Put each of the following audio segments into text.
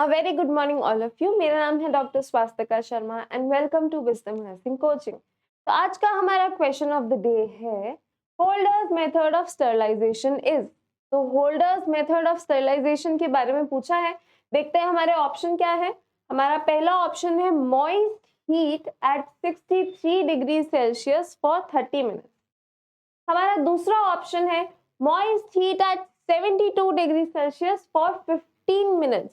A very good morning all of you. मेरा नाम है doctor Swastika Sharma and welcome to Wisdom Nursing Coaching. तो आज का हमारा क्वेश्चन ऑफ द डे है holder's method of sterilisation is. तो होल्डर्स मेथड ऑफ स्टरलाइजेशन के बारे में पूछा है। देखते हैं हमारे ऑप्शन क्या है। हमारा पहला ऑप्शन है moist heat at 63 degree Celsius for 30 minutes. हमारा दूसरा ऑप्शन है moist heat at 72 degree Celsius for 15 minutes.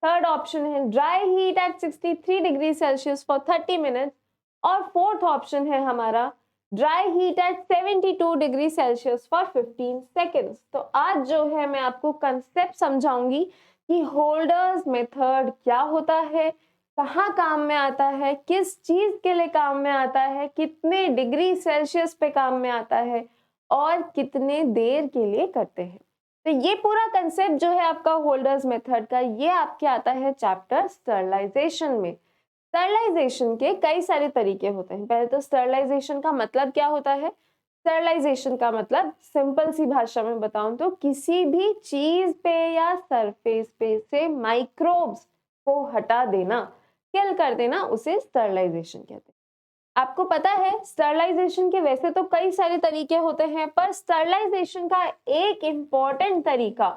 Third option है dry heat at 63 degree Celsius for 30 minutes. और फोर्थ ऑप्शन है हमारा dry heat at 72 degree Celsius for 15 seconds. तो आज जो है मैं आपको कंसेप्ट समझाऊंगी कि होल्डर्स मेथड क्या होता है, कहाँ काम में आता है, किस चीज के लिए काम में आता है, कितने डिग्री सेल्सियस पे काम में आता है और कितने देर के लिए करते हैं। तो ये पूरा कंसेप्ट जो है आपका होल्डर्स मेथड का, ये आपके आता है चैप्टर स्टरलाइजेशन में। स्टरलाइजेशन के कई सारे तरीके होते हैं। पहले तो स्टरलाइजेशन का मतलब क्या होता है। स्टरलाइजेशन का मतलब सिंपल सी भाषा में बताऊं तो किसी भी चीज पे या सरफेस पे से माइक्रोब्स को हटा देना, किल कर देना, उसे स्टरलाइजेशन कहते हैं। आपको पता है स्टरलाइजेशन के वैसे तो कई सारे तरीके होते हैं, पर स्टरलाइजेशन का एक इम्पॉर्टेंट तरीका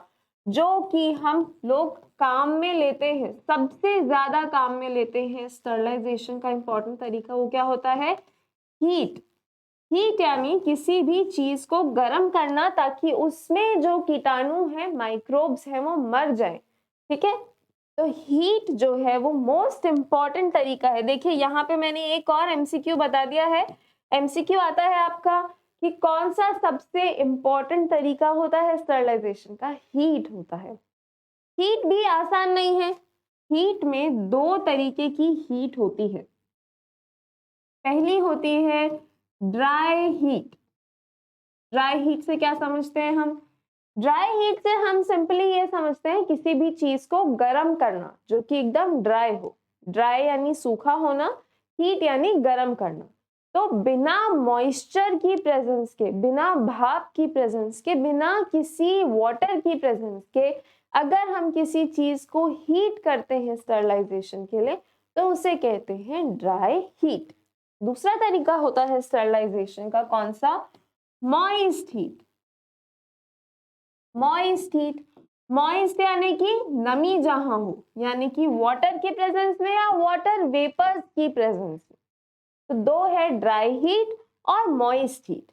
जो कि हम लोग काम में लेते हैं, सबसे ज्यादा काम में लेते हैं, स्टरलाइजेशन का इम्पॉर्टेंट तरीका वो क्या होता है, हीट। हीट यानी किसी भी चीज को गर्म करना ताकि उसमें जो कीटाणु है, माइक्रोब्स है, वो मर जाए। ठीक है, तो हीट जो है वो मोस्ट इंपॉर्टेंट तरीका है। देखिए यहाँ पे मैंने एक और एमसीक्यू बता दिया है। एमसीक्यू आता है आपका कि कौन सा सबसे इंपॉर्टेंट तरीका होता है स्टरलाइजेशन का, हीट होता है। हीट भी आसान नहीं है। हीट में दो तरीके की हीट होती है। पहली होती है ड्राई हीट। ड्राई हीट से क्या समझते हैं हम? ड्राई हीट से हम सिंपली ये समझते हैं किसी भी चीज को गर्म करना जो कि एकदम ड्राई हो। ड्राई यानी सूखा होना, हीट यानी गर्म करना। तो बिना मॉइस्चर की प्रेजेंस के, बिना भाप की प्रेजेंस के, बिना किसी वाटर की प्रेजेंस के अगर हम किसी चीज को हीट करते हैं स्टरलाइजेशन के लिए तो उसे कहते हैं ड्राई हीट। दूसरा तरीका होता है स्टरलाइजेशन का, कौन सा? Moist heat. Moist heat, moist यानी कि नमी जहां हो, यानी कि वाटर के प्रेजेंस में या वाटर वेपर्स की प्रेजेंस में। तो दो है ड्राई हीट और मॉइस्ट हीट।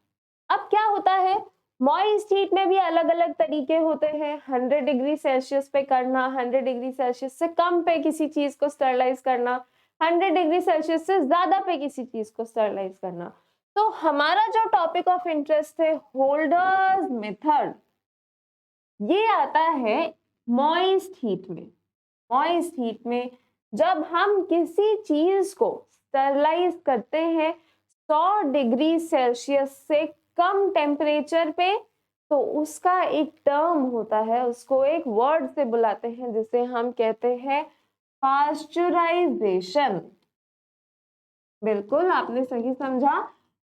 अब क्या होता है, मॉइस्ट हीट में भी अलग अलग तरीके होते हैं। 100 डिग्री सेल्सियस पे करना, 100 डिग्री सेल्सियस से कम पे किसी चीज को स्टरलाइज करना, 100 डिग्री सेल्सियस से ज्यादा पे किसी चीज को स्टरलाइज करना। तो हमारा जो टॉपिक ऑफ इंटरेस्ट है होल्डर्स मेथड, ये आता है मॉइस्ट हीट में। मॉइस्ट हीट में जब हम किसी चीज को स्टरलाइज करते हैं 100 डिग्री सेल्सियस से कम टेम्परेचर पे, तो उसका एक टर्म होता है, उसको एक वर्ड से बुलाते हैं जिसे हम कहते हैं पास्चुराइजेशन। बिल्कुल आपने सही समझा।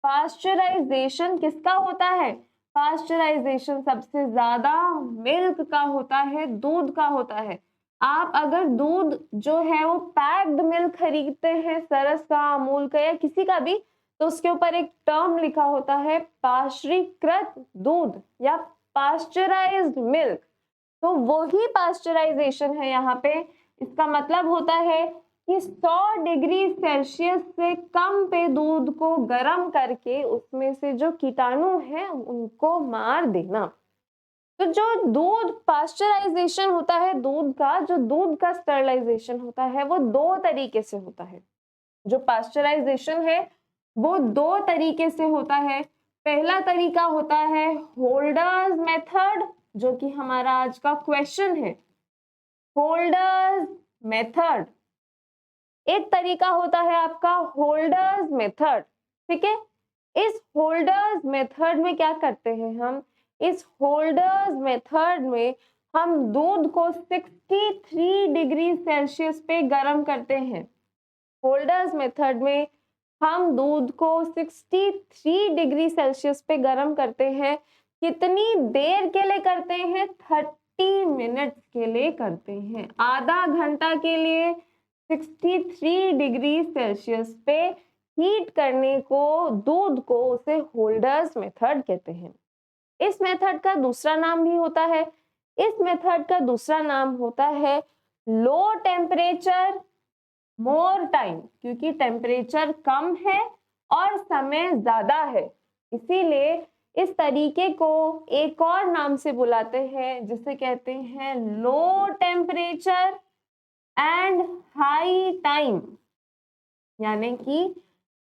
पास्चुराइजेशन किसका होता है? पास्चुराइजेशन सबसे ज्यादा मिल्क का होता है, दूध का होता है। आप अगर दूध जो है वो पैक्ड मिल्क खरीदते हैं, सरस का, अमूल का या किसी का भी, तो उसके ऊपर एक टर्म लिखा होता है पाश्चुरीकृत दूध या पास्चुराइज्ड मिल्क। तो वही पास्चुराइजेशन है यहाँ पे। इसका मतलब होता है कि 100 डिग्री सेल्सियस से कम पे दूध को गर्म करके उसमें से जो कीटाणु हैं उनको मार देना। तो जो दूध पास्चराइजेशन होता है, दूध का जो दूध का स्टरलाइजेशन होता है वो दो तरीके से होता है। जो पास्चराइजेशन है वो दो तरीके से होता है। पहला तरीका होता है होल्डर्स मेथड, जो कि हमारा आज का क्वेश्चन है, होल्डर्स मेथड। एक तरीका होता है आपका होल्डर्स मेथड। ठीक है, इस होल्डर्स मेथड में क्या करते हैं हम? इस होल्डर्स मेथड में हम दूध को 63 डिग्री सेल्सियस पे गर्म करते हैं। होल्डर्स मेथड में हम दूध को 63 डिग्री सेल्सियस पे गर्म करते हैं। कितनी देर के लिए करते हैं? 30 मिनट्स के लिए करते हैं। आधा घंटा के लिए 63 डिग्री सेल्सियस पे हीट करने को, दूध को, उसे होल्डर्स मेथड कहते हैं। इस मेथड का दूसरा नाम भी होता है, इस मेथड का दूसरा नाम होता है लो टेम्परेचर मोर टाइम, क्योंकि टेम्परेचर कम है और समय ज्यादा है, इसीलिए इस तरीके को एक और नाम से बुलाते हैं, जिसे कहते हैं low temperature and high time, यानी कि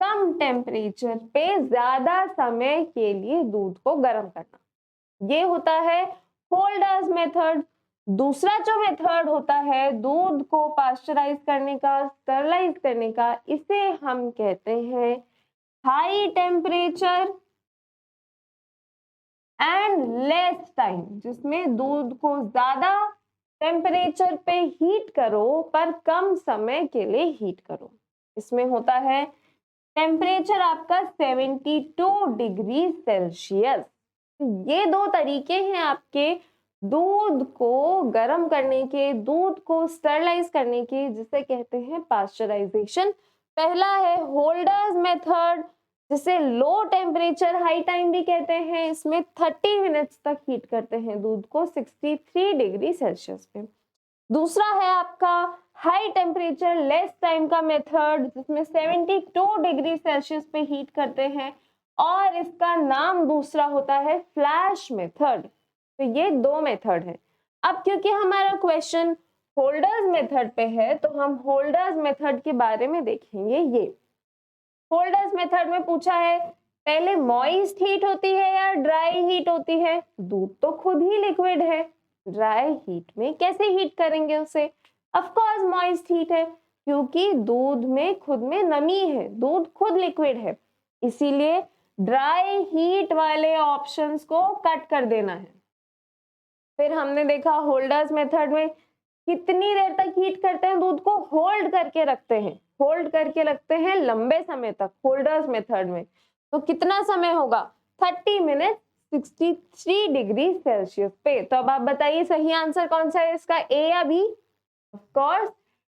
कम टेम्परेचर पे ज्यादा समय के लिए दूध को गर्म करना। ये होता है होल्डर्स मेथड। दूसरा जो मेथड होता है दूध को पास्चराइज करने का, स्टरलाइज करने का, इसे हम कहते हैं high temperature and less time, जिसमें दूध को ज्यादा टेम्परेचर पे हीट करो पर कम समय के लिए हीट करो। इसमें होता है टेम्परेचर आपका 72 डिग्री सेल्सियस। ये दो तरीके हैं आपके दूध को गर्म करने के, दूध को स्टरलाइज करने के, जिसे कहते हैं पास्चराइजेशन। पहला है होल्डर्स मेथड, जिसे लो टेम्परेचर हाई टाइम भी कहते हैं। इसमें 30 मिनट्स तक हीट करते हैं दूध को 63 डिग्री सेल्सियस पे। दूसरा है आपका हाई टेम्परेचर लेस टाइम का मेथड, जिसमें 72 डिग्री सेल्सियस पे हीट करते हैं और इसका नाम दूसरा होता है फ्लैश मेथड। तो ये दो मेथड है। अब क्योंकि हमारा क्वेश्चन होल्डर्स मेथड पे है तो हम होल्डर्स मेथड के बारे में देखेंगे। ये होल्डर्स मेथड में पूछा है पहले मॉइस्ट हीट होती है या ड्राई हीट होती है। दूध तो खुद ही लिक्विड है, ड्राई हीट में कैसे हीट करेंगे उसे। ऑफ कोर्स मॉइस्ट हीट है, क्योंकि दूध में खुद में नमी है, दूध खुद लिक्विड है, इसीलिए ड्राई हीट वाले ऑप्शंस को कट कर देना है। फिर हमने देखा होल्डर्स मेथड में कितनी देर तक हीट करते हैं, दूध को होल्ड करके रखते हैं, होल्ड करके रखते हैं लंबे समय तक होल्डर्स मेथड में। तो कितना समय होगा 30 मिनट 63 डिग्री सेल्सियस पे। तो अब आप बताइए सही आंसर कौन सा है इसका, ए या B. Of course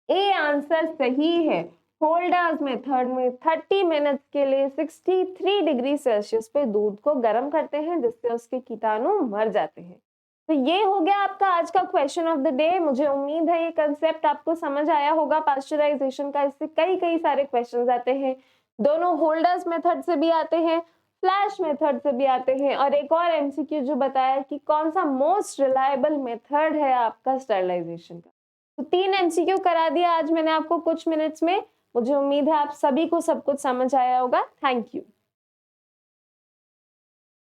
A answer सही है। होल्डर्स मेथड में 30 मिनट्स के लिए 63 डिग्री सेल्सियस पे दूध को गर्म करते हैं, जिससे उसके कीटाणु मर जाते हैं। तो ये हो गया आपका आज का क्वेश्चन ऑफ द डे। मुझे उम्मीद है ये कंसेप्ट आपको समझ आया होगा पास्चराइजेशन का। इससे कई सारे क्वेश्चंस आते हैं, दोनों होल्डर्स मेथड से भी आते हैं, फ्लैश मेथड से भी आते हैं, और एक और एमसीक्यू जो बताया कि कौन सा मोस्ट रिलायबल मेथड है आपका स्टरलाइजेशन का। तो 3 एमसीक्यू करा दिया आज मैंने आपको कुछ मिनट्स में। मुझे उम्मीद है आप सभी को सब कुछ समझ आया होगा। Thank you.